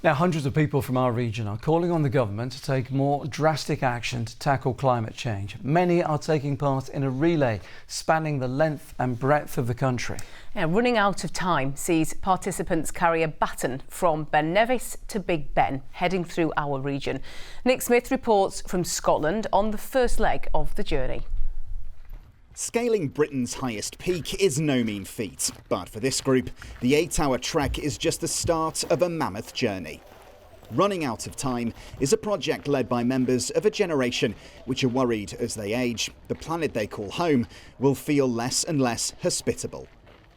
Now, hundreds of people from our region are calling on the government to take more drastic action to tackle climate change. Many are taking part in a relay spanning the length and breadth of the country. Yeah, running out of time sees participants carry a baton from Ben Nevis to Big Ben, heading through our region. Nick Smith reports from Scotland on the first leg of the journey. Scaling Britain's highest peak is no mean feat, but for this group, the 8-hour trek is just the start of a mammoth journey. Running Out of Time is a project led by members of a generation which are worried as they age, the planet they call home will feel less and less hospitable.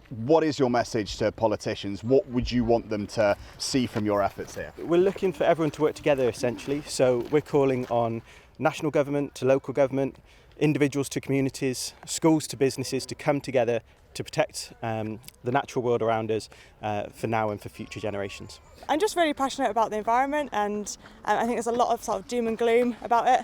What is your message to politicians? What would you want them to see from your efforts here? We're looking for everyone to work together essentially, so we're calling on national government to local government, individuals to communities, schools to businesses to come together to protect the natural world around us for now and for future generations. I'm just really passionate about the environment, and I think there's a lot of sort of doom and gloom about it,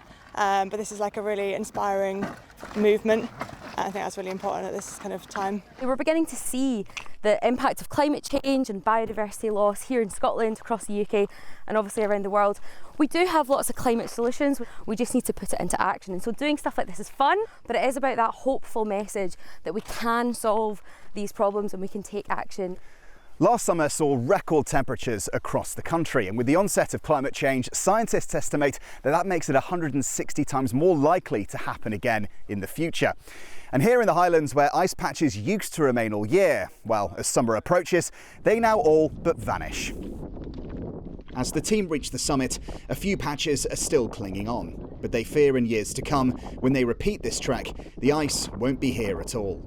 but this is like a really inspiring movement. I think that's really important at this kind of time. We're beginning to see the impact of climate change and biodiversity loss here in Scotland, across the UK and obviously around the world. We do have lots of climate solutions, we just need to put it into action, and so doing stuff like this is fun, but it is about that hopeful message that we can solve these problems and we can take action. Last summer saw record temperatures across the country, and with the onset of climate change, scientists estimate that makes it 160 times more likely to happen again in the future. And here in the Highlands, where ice patches used to remain all year, well, as summer approaches, they now all but vanish. As the team reach the summit, a few patches are still clinging on, but they fear in years to come, when they repeat this trek, the ice won't be here at all.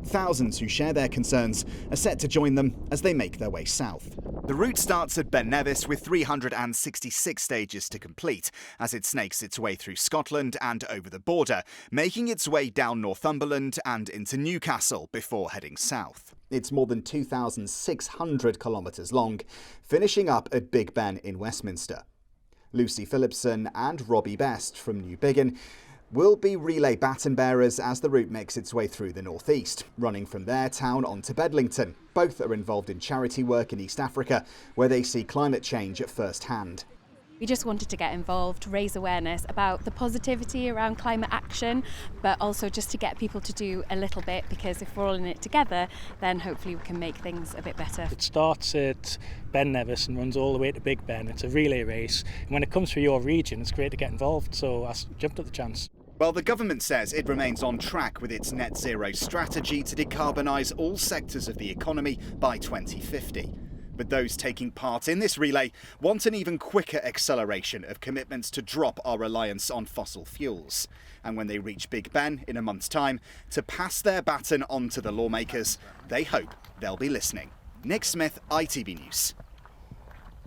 Thousands who share their concerns are set to join them as they make their way south. The route starts at Ben Nevis with 366 stages to complete as it snakes its way through Scotland and over the border, making its way down Northumberland and into Newcastle before heading south. It's more than 2,600 kilometres long, finishing up at Big Ben in Westminster. Lucy Phillipson and Robbie Best from New Biggin will be relay baton bearers as the route makes its way through the northeast, running from their town on to Bedlington. Both are involved in charity work in East Africa, where they see climate change at first hand. We just wanted to get involved, raise awareness about the positivity around climate action, but also just to get people to do a little bit, because if we're all in it together, then hopefully we can make things a bit better. It starts at Ben Nevis and runs all the way to Big Ben. It's a relay race, and when it comes through your region, it's great to get involved, so I jumped at the chance. Well, the government says it remains on track with its net zero strategy to decarbonise all sectors of the economy by 2050. But those taking part in this relay want an even quicker acceleration of commitments to drop our reliance on fossil fuels. And when they reach Big Ben in a month's time, to pass their baton on to the lawmakers, they hope they'll be listening. Nick Smith, ITV News.